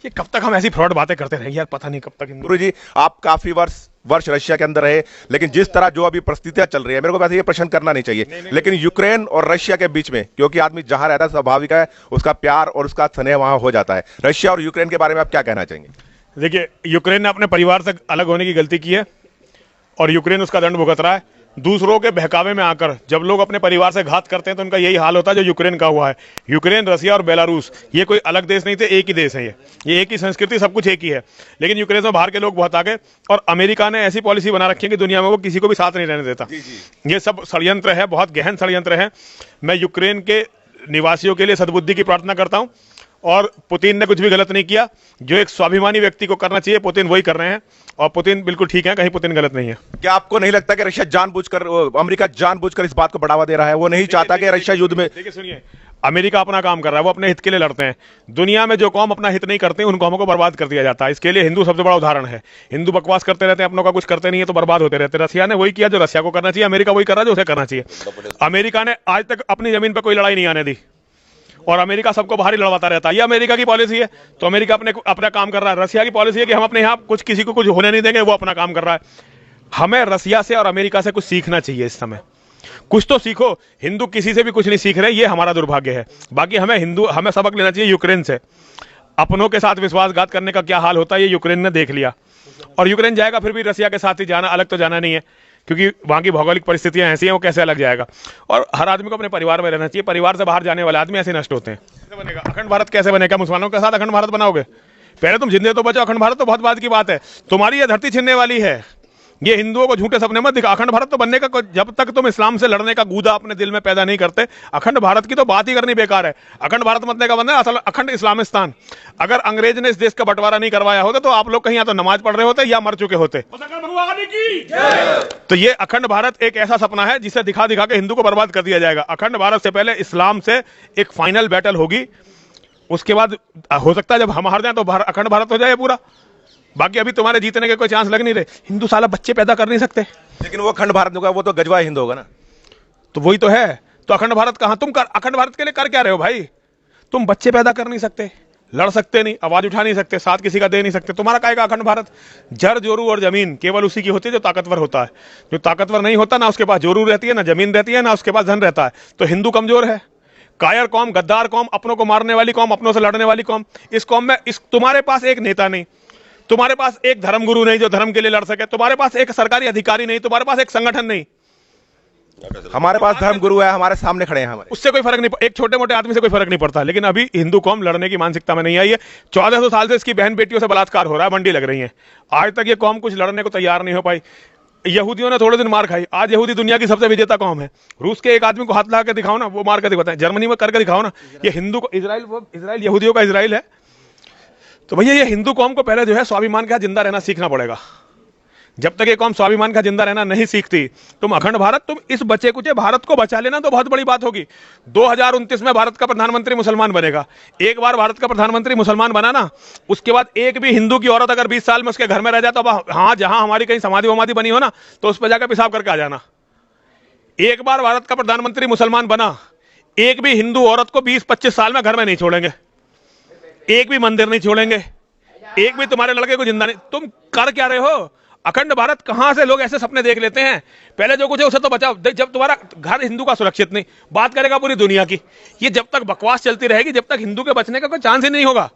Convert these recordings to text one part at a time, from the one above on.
ये कब तक हम ऐसी फ्रॉड बातें करते रहेंगे यार, पता नहीं कब तक। गुरु जी, आप काफी वर्ष रशिया के अंदर रहे, लेकिन जिस तरह जो अभी परिस्थितियां चल रही है, मेरे को वैसे ये प्रश्न करना नहीं चाहिए, लेकिन यूक्रेन और रशिया के बीच में, क्योंकि आदमी जहां रहता है स्वाभाविक है उसका प्यार और उसका स्नेह वहां हो जाता है। रशिया और यूक्रेन के बारे में आप क्या कहना चाहेंगे? देखिए, यूक्रेन ने अपने परिवार से अलग होने की गलती की है और यूक्रेन उसका दंड भुगत रहा है। दूसरों के बहकावे में आकर जब लोग अपने परिवार से घात करते हैं तो उनका यही हाल होता है जो यूक्रेन का हुआ है। यूक्रेन, रसिया और बेलारूस ये कोई अलग देश नहीं थे, एक ही देश है। ये एक ही संस्कृति, सब कुछ एक ही है। लेकिन यूक्रेन में बाहर के लोग बहुत आ गए और अमेरिका ने ऐसी पॉलिसी बना रखी है कि दुनिया में वो किसी को भी साथ नहीं रहने देता। ये सब षड्यंत्र है, बहुत गहन षड्यंत्र है। मैं यूक्रेन के निवासियों के लिए सद्बुद्धि की प्रार्थना करता हूँ और पुतिन ने कुछ भी गलत नहीं किया। जो एक स्वाभिमानी व्यक्ति को करना चाहिए पुतिन वही कर रहे हैं और पुतिन बिल्कुल ठीक है, कहीं पुतिन गलत नहीं है। क्या आपको नहीं लगता कि रशिया जानबूझकर, अमेरिका जानबूझकर इस बात को बढ़ावा दे रहा है? वो नहीं चाहता कि रशिया युद्ध में। देखिए सुनिए, अमेरिका अपना काम कर रहा है, वो अपने हित के लिए लड़ते हैं। दुनिया में जो कौम अपना हित नहीं करते उन कौमों को बर्बाद कर दिया जाता है। इसके लिए हिंदू सबसे बड़ा उदाहरण है। हिंदू बकवास करते रहते हैं, अपनों का कुछ करते नहीं है तो बर्बाद होते रहते हैं। रशिया ने वही किया जो रशिया को करना चाहिए, अमेरिका वही कर रहा है जो उसे करना चाहिए। अमेरिका ने आज तक अपनी जमीन पर कोई लड़ाई नहीं आने दी और अमेरिका सबको बाहर ही लड़वाता रहता है। ये अमेरिका की पॉलिसी है, तो अमेरिका अपना काम कर रहा है। रशिया की पॉलिसी है कि हम अपने यहाँ कुछ किसी को कुछ होने नहीं देंगे, वो अपना काम कर रहा है। हमें रशिया से और अमेरिका से कुछ सीखना चाहिए इस समय। कुछ तो सीखो। हिंदू किसी से भी कुछ नहीं सीख रहे, ये हमारा दुर्भाग्य है। बाकी हमें सबक लेना चाहिए यूक्रेन से। अपनों के साथ विश्वासघात करने का क्या हाल होता है ये यूक्रेन ने देख लिया और यूक्रेन जाएगा फिर भी रशिया के साथ ही जाना, अलग तो जाना नहीं है, क्योंकि वहां की भौगोलिक परिस्थितियां ऐसी हैं, वो कैसे अलग जाएगा। और हर आदमी को अपने परिवार में रहना चाहिए। परिवार से बाहर जाने वाले आदमी ऐसे नष्ट होते हैं। कैसे बनेगा अखंड भारत? कैसे बनेगा? मुसलमानों के साथ अखंड भारत बनाओगे? पहले तुम जिंदे तो बचो। अखंड भारत तो बहुत बात की बात है, तुम्हारी ये धरती छीनने वाली है। ये हिंदुओं को झूठे सपने मत दिखा। अखंड भारत तो बनने का, जब तक तुम इस्लाम से लड़ने का गूदा अपने दिल में पैदा नहीं करते, अखंड भारत की तो बात ही करनी बेकार है। अखंड भारत मतलब का बनना है असल अखंड इस्लामिस्तान। अगर अंग्रेज ने इस देश का बंटवारा नहीं करवाया होता तो आप लोग कहीं या तो नमाज पढ़ रहे होते या मर चुके होते। तो ये अखंड भारत एक ऐसा सपना है जिसे दिखा दिखा के हिंदू को बर्बाद कर दिया जाएगा। अखंड भारत से पहले इस्लाम से एक फाइनल बैटल होगी, उसके बाद हो सकता है जब हम हार जाए तो अखंड भारत हो जाए पूरा। बाकी अभी तुम्हारे जीतने के कोई चांस लग नहीं रहे। हिंदू साला बच्चे पैदा कर नहीं सकते। लेकिन वो अखंड भारत होगा, वो तो गजवा हिंद होगा ना। तो वही तो है। तो अखंड भारत कहां? तुम अखंड भारत के लिए कर क्या रहे हो भाई? तुम बच्चे पैदा कर नहीं सकते, लड़ सकते नहीं, आवाज उठा नहीं सकते, साथ किसी का दे नहीं सकते, तुम्हारा काहेगा अखंड भारत? जड़ जोरू और जमीन केवल उसी की होती है जो ताकतवर होता है। जो ताकतवर नहीं होता ना उसके पास जोरू रहती है, ना जमीन रहती है, ना उसके पास धन रहता है। तो हिंदू कमजोर है, कायर कौम, गद्दार कौम, अपनों को मारने वाली कौम, अपनों से लड़ने वाली कौम। इस कौम में तुम्हारे पास एक नेता नहीं, तुम्हारे पास एक धर्म गुरु नहीं जो धर्म के लिए लड़ सके, तुम्हारे पास एक सरकारी अधिकारी नहीं, तुम्हारे पास एक संगठन नहीं। हमारे पास धर्म गुरु है, हमारे सामने खड़े हैं, हमारे उससे कोई फर्क नहीं, एक छोटे मोटे आदमी से कोई फर्क नहीं पड़ता। लेकिन अभी हिंदू कौम लड़ने की मानसिकता में नहीं आई है। 1400 साल से इसकी बहन बेटियों से बलात्कार हो रहा है, मंडी लग रही है। आज तक ये कौम कुछ लड़ने को तैयार नहीं हो पाई। यहूदियों ने थोड़े दिन मार खाई, आज यहूदी दुनिया की सबसे विजेता कौम है। रूस के एक आदमी को हाथ लगा के दिखाओ ना, वो मार के दिखाते हैं। जर्मनी में करके दिखाओ ना। ये हिंदू को इजराइल यहूदियों का इजराइल है। तो भैया ये हिंदू कौम को पहले जो है स्वाभिमान का जिंदा रहना सीखना पड़ेगा। जब तक ये कौम स्वाभिमान का जिंदा रहना नहीं सीखती, तुम अखंड भारत, तुम इस बचे कुचे भारत को बचा लेना तो बहुत बड़ी बात होगी। 2029 में भारत का प्रधानमंत्री मुसलमान बनेगा। एक बार भारत का प्रधानमंत्री मुसलमान बना ना, उसके बाद एक भी हिंदू की औरत अगर 20 साल में उसके घर में रह जाए तो हाँ, जहां हमारी कहीं समाधि वमाधि बनी हो ना तो उस पर जाकर पेशाब करके आ जाना। एक बार भारत का प्रधानमंत्री मुसलमान बना, एक भी हिंदू औरत को 20-25 साल में घर में नहीं छोड़ेंगे, एक भी मंदिर नहीं छोड़ेंगे, एक भी तुम्हारे लड़के को जिंदा नहीं। तुम कर क्या रहे हो? अखंड भारत कहां से लोग ऐसे सपने देख लेते हैं? पहले जो कुछ है उसे तो बचाओ। जब तुम्हारा घर हिंदू का सुरक्षित नहीं, बात करेगा पूरी दुनिया की। ये जब तक बकवास चलती रहेगी, जब तक हिंदू के बचने का कोई चांस ही नहीं होगा।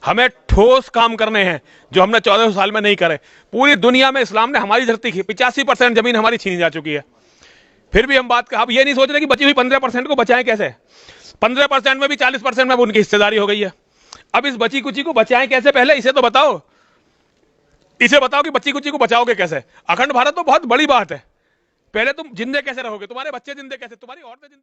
हमें ठोस काम करने हैं जो हमने 1400 साल में नहीं करे। पूरी दुनिया में इस्लाम ने हमारी धरती की 85% जमीन हमारी छीनी जा चुकी है। फिर भी हम अब ये नहीं सोच रहे कि बची हुई 15% को बचाएं कैसे। 15% में भी 40% में उनकी हिस्सेदारी हो गई है। अब इस बची कुची को बचाएं कैसे? पहले इसे तो बताओ। इसे बताओ कि बच्ची कुची को बचाओगे कैसे? अखंड भारत तो बहुत बड़ी बात है। पहले तुम जिंदे कैसे रहोगे, तुम्हारे बच्चे जिंदे कैसे, तुम्हारी औरतें जिंदगी